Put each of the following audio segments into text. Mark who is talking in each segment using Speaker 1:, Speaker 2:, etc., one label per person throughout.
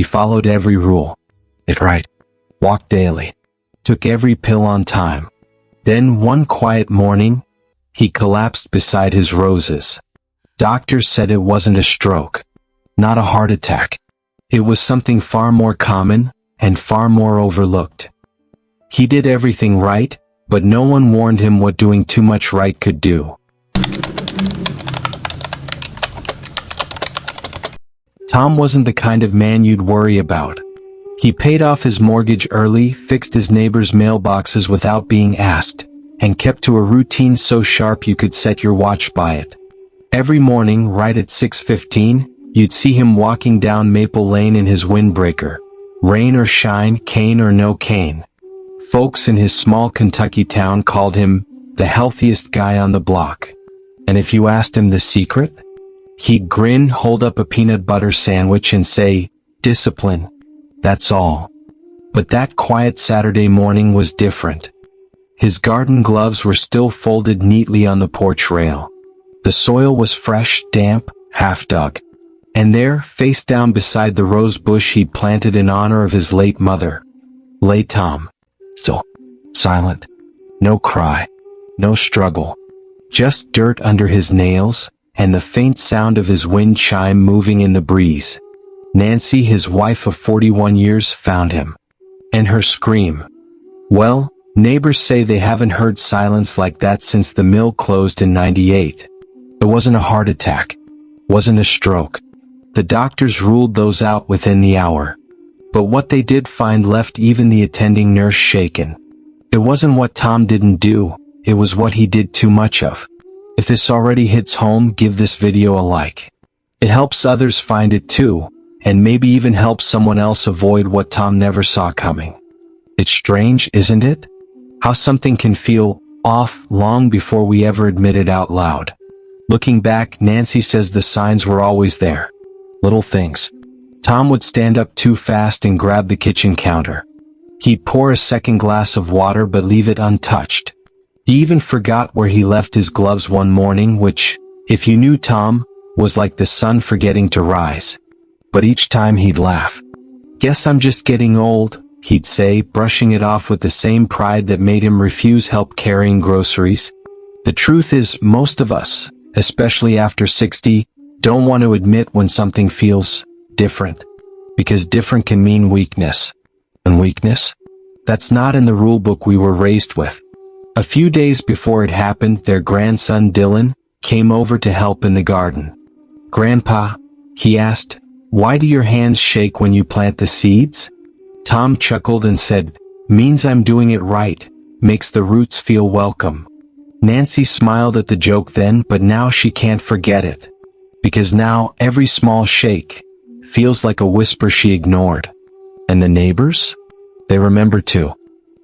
Speaker 1: followed every rule. Ate right. Walked daily. Took every pill on time. Then one quiet morning, he collapsed beside his roses. Doctors said it wasn't a stroke. Not a heart attack. It was something far more common and far more overlooked. He did everything right, but no one warned him what doing too much right could do. Tom wasn't the kind of man you'd worry about. He paid off his mortgage early, fixed his neighbors' mailboxes without being asked, and kept to a routine so sharp you could set your watch by it. Every morning, right at 6:15, you'd see him walking down Maple Lane in his windbreaker. Rain or shine, cane or no cane. Folks in his small Kentucky town called him the healthiest guy on the block. And if you asked him the secret, he'd grin, hold up a peanut butter sandwich and say, "Discipline. That's all." But that quiet Saturday morning was different. His garden gloves were still folded neatly on the porch rail. The soil was fresh, damp, half-dug. And there, face down beside the rose bush he'd planted in honor of his late mother, lay Tom. So silent. No cry. No struggle. Just dirt under his nails, and the faint sound of his wind chime moving in the breeze. Nancy, his wife of 41 years, found him. And her scream. Well, neighbors say they haven't heard silence like that since the mill closed in '98. It wasn't a heart attack. Wasn't a stroke. The doctors ruled those out within the hour. But what they did find left even the attending nurse shaken. It wasn't what Tom didn't do, it was what he did too much of. If this already hits home, give this video a like. It helps others find it too, and maybe even helps someone else avoid what Tom never saw coming. It's strange, isn't it? How something can feel off long before we ever admit it out loud. Looking back, Nancy says the signs were always there. Little things. Tom would stand up too fast and grab the kitchen counter. He'd pour a second glass of water but leave it untouched. He even forgot where he left his gloves one morning, which, if you knew Tom, was like the sun forgetting to rise. But each time he'd laugh. "Guess I'm just getting old," he'd say, brushing it off with the same pride that made him refuse help carrying groceries. The truth is, most of us, especially after 60, don't want to admit when something feels different. Because different can mean weakness. And weakness? That's not in the rule book we were raised with. A few days before it happened, their grandson Dylan came over to help in the garden. "Grandpa," he asked, "why do your hands shake when you plant the seeds?" Tom chuckled and said, "Means I'm doing it right, makes the roots feel welcome." Nancy smiled at the joke then, but now she can't forget it. Because now, every small shake feels like a whisper she ignored. And the neighbors? They remember too.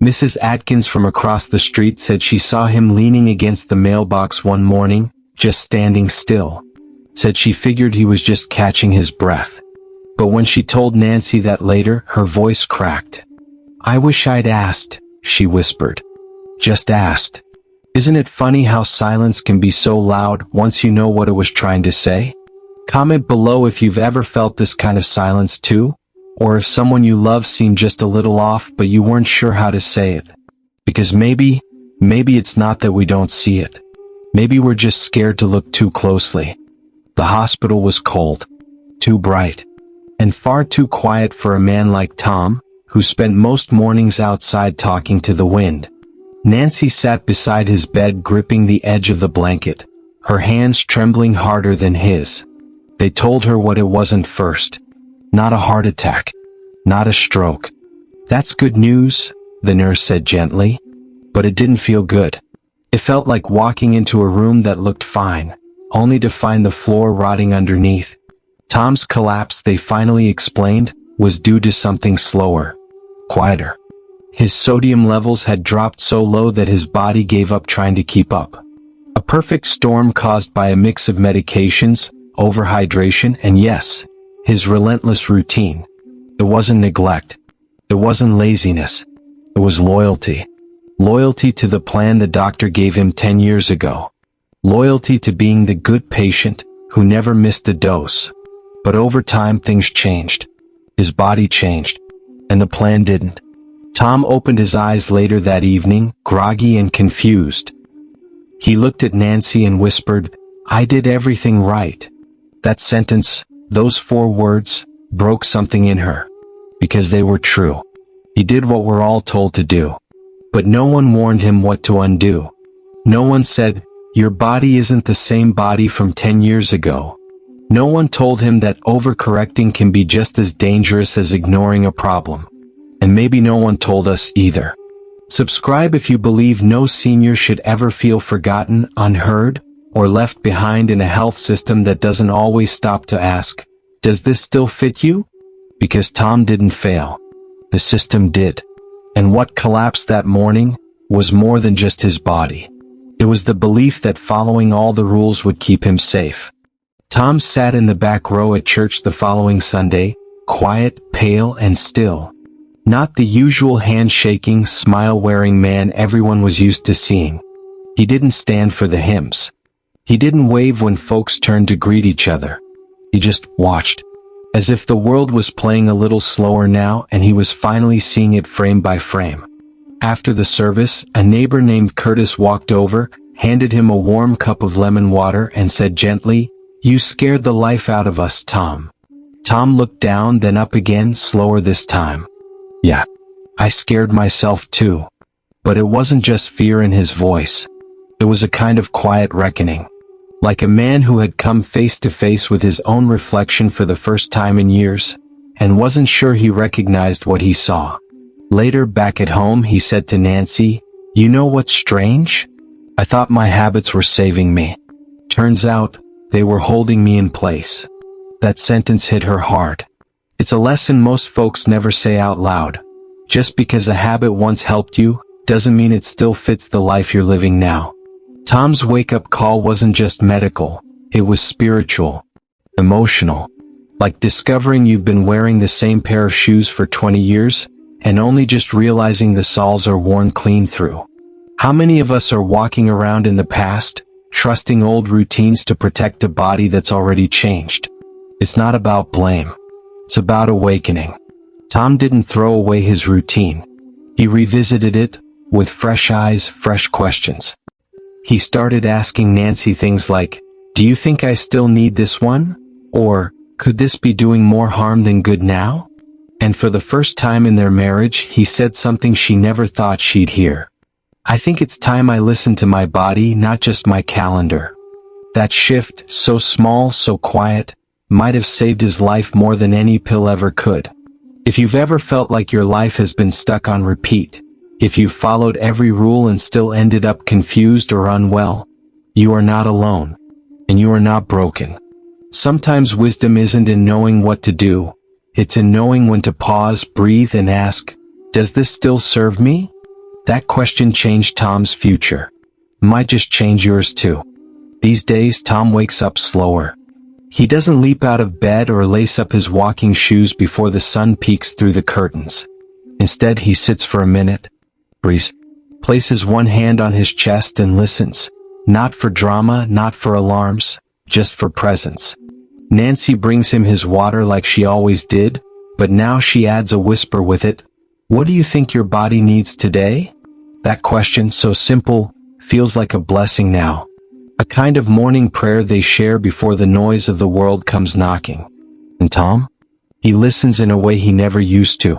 Speaker 1: Mrs. Atkins from across the street said she saw him leaning against the mailbox one morning, just standing still. Said she figured he was just catching his breath. But when she told Nancy that later, her voice cracked. "I wish I'd asked," she whispered. "Just asked." Isn't it funny how silence can be so loud once you know what it was trying to say? Comment below if you've ever felt this kind of silence too, or if someone you love seemed just a little off but you weren't sure how to say it. Because maybe it's not that we don't see it. Maybe we're just scared to look too closely. The hospital was cold, too bright, and far too quiet for a man like Tom, who spent most mornings outside talking to the wind. Nancy sat beside his bed gripping the edge of the blanket, her hands trembling harder than his. They told her what it wasn't first. Not a heart attack. Not a stroke. "That's good news," the nurse said gently. But it didn't feel good. It felt like walking into a room that looked fine, only to find the floor rotting underneath. Tom's collapse, they finally explained, was due to something slower, quieter. His sodium levels had dropped so low that his body gave up trying to keep up. A perfect storm caused by a mix of medications, overhydration, and yes, his relentless routine. It wasn't neglect. It wasn't laziness. It was loyalty. Loyalty to the plan the doctor gave him 10 years ago. Loyalty to being the good patient who never missed a dose. But over time things changed. His body changed, and the plan didn't. Tom opened his eyes later that evening, groggy and confused. He looked at Nancy and whispered, "I did everything right." That sentence, those 4 words, broke something in her. Because they were true. He did what we're all told to do. But no one warned him what to undo. No one said, "Your body isn't the same body from 10 years ago." No one told him that overcorrecting can be just as dangerous as ignoring a problem. And maybe no one told us either. Subscribe if you believe no senior should ever feel forgotten, unheard, or left behind in a health system that doesn't always stop to ask, "Does this still fit you?" Because Tom didn't fail. The system did. And what collapsed that morning was more than just his body. It was the belief that following all the rules would keep him safe. Tom sat in the back row at church the following Sunday, quiet, pale, and still. Not the usual hand-shaking, smile-wearing man everyone was used to seeing. He didn't stand for the hymns. He didn't wave when folks turned to greet each other. He just watched. As if the world was playing a little slower now and he was finally seeing it frame by frame. After the service, a neighbor named Curtis walked over, handed him a warm cup of lemon water and said gently, "You scared the life out of us, Tom." Tom looked down, then up again, slower this time. "Yeah, I scared myself too." But it wasn't just fear in his voice. It was a kind of quiet reckoning. Like a man who had come face to face with his own reflection for the first time in years, and wasn't sure he recognized what he saw. Later, back at home, he said to Nancy, "You know what's strange? I thought my habits were saving me. Turns out, they were holding me in place." That sentence hit her hard. It's a lesson most folks never say out loud. Just because a habit once helped you, doesn't mean it still fits the life you're living now. Tom's wake-up call wasn't just medical, it was spiritual, emotional. Like discovering you've been wearing the same pair of shoes for 20 years, and only just realizing the soles are worn clean through. How many of us are walking around in the past, trusting old routines to protect a body that's already changed? It's not about blame. It's about awakening. Tom didn't throw away his routine. He revisited it, with fresh eyes, fresh questions. He started asking Nancy things like, "Do you think I still need this one?" Or, "Could this be doing more harm than good now?" And for the first time in their marriage, he said something she never thought she'd hear. "I think it's time I listened to my body, not just my calendar." That shift, so small, so quiet, might have saved his life more than any pill ever could. If you've ever felt like your life has been stuck on repeat, if you've followed every rule and still ended up confused or unwell, you are not alone. And you are not broken. Sometimes wisdom isn't in knowing what to do, it's in knowing when to pause, breathe, and ask, "Does this still serve me?" That question changed Tom's future. Might just change yours too. These days, Tom wakes up slower. He doesn't leap out of bed or lace up his walking shoes before the sun peeks through the curtains. Instead, he sits for a minute, breathes, places one hand on his chest and listens. Not for drama, not for alarms, just for presence. Nancy brings him his water like she always did, but now she adds a whisper with it. "What do you think your body needs today?" That question, so simple, feels like a blessing now. A kind of morning prayer they share before the noise of the world comes knocking. And Tom? He listens in a way he never used to.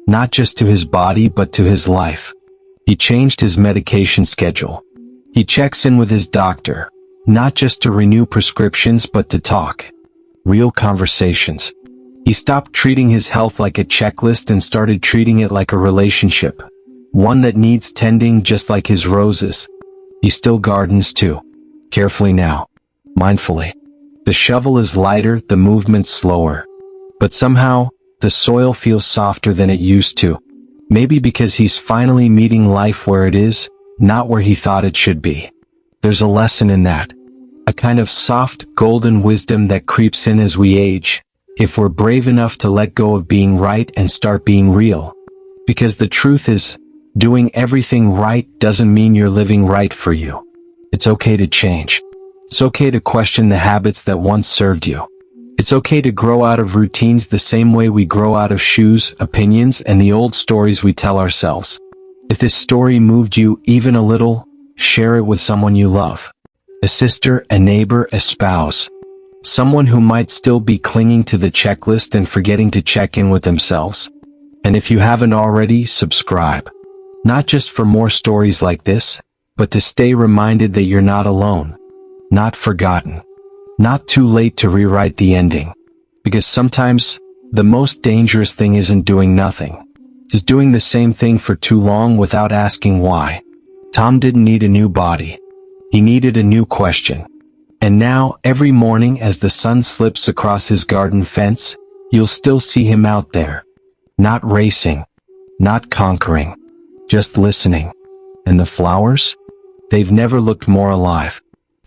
Speaker 1: Not just to his body but to his life. He changed his medication schedule. He checks in with his doctor, not just to renew prescriptions but to talk. Real conversations. He stopped treating his health like a checklist and started treating it like a relationship. One that needs tending just like his roses. He still gardens too. Carefully now. Mindfully. The shovel is lighter, the movement slower. But somehow, the soil feels softer than it used to. Maybe because he's finally meeting life where it is, not where he thought it should be. There's a lesson in that. A kind of soft, golden wisdom that creeps in as we age, if we're brave enough to let go of being right and start being real. Because the truth is, doing everything right doesn't mean you're living right for you. It's okay to change. It's okay to question the habits that once served you. It's okay to grow out of routines the same way we grow out of shoes, opinions, and the old stories we tell ourselves. If this story moved you even a little, share it with someone you love. A sister, a neighbor, a spouse. Someone who might still be clinging to the checklist and forgetting to check in with themselves. And if you haven't already, subscribe. Not just for more stories like this, but to stay reminded that you're not alone. Not forgotten. Not too late to rewrite the ending. Because sometimes, the most dangerous thing isn't doing nothing. It's doing the same thing for too long without asking why. Tom didn't need a new body. He needed a new question. And now, every morning as the sun slips across his garden fence, you'll still see him out there. Not racing. Not conquering. Just listening. And the flowers? They've never looked more alive.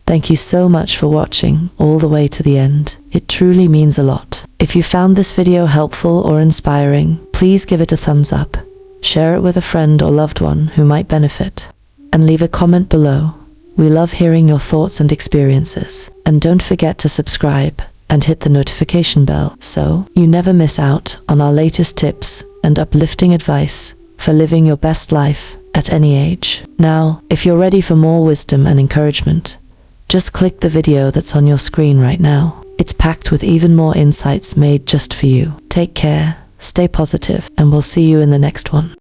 Speaker 2: Thank you so much for watching all the way to the end. It truly means a lot. If you found this video helpful or inspiring, please give it a thumbs up. Share it with a friend or loved one who might benefit. And leave a comment below. We love hearing your thoughts and experiences. And don't forget to subscribe and hit the notification bell so you never miss out on our latest tips and uplifting advice for living your best life at any age. Now, if you're ready for more wisdom and encouragement, just click the video that's on your screen right now. It's packed with even more insights made just for you. Take care, stay positive, and we'll see you in the next one.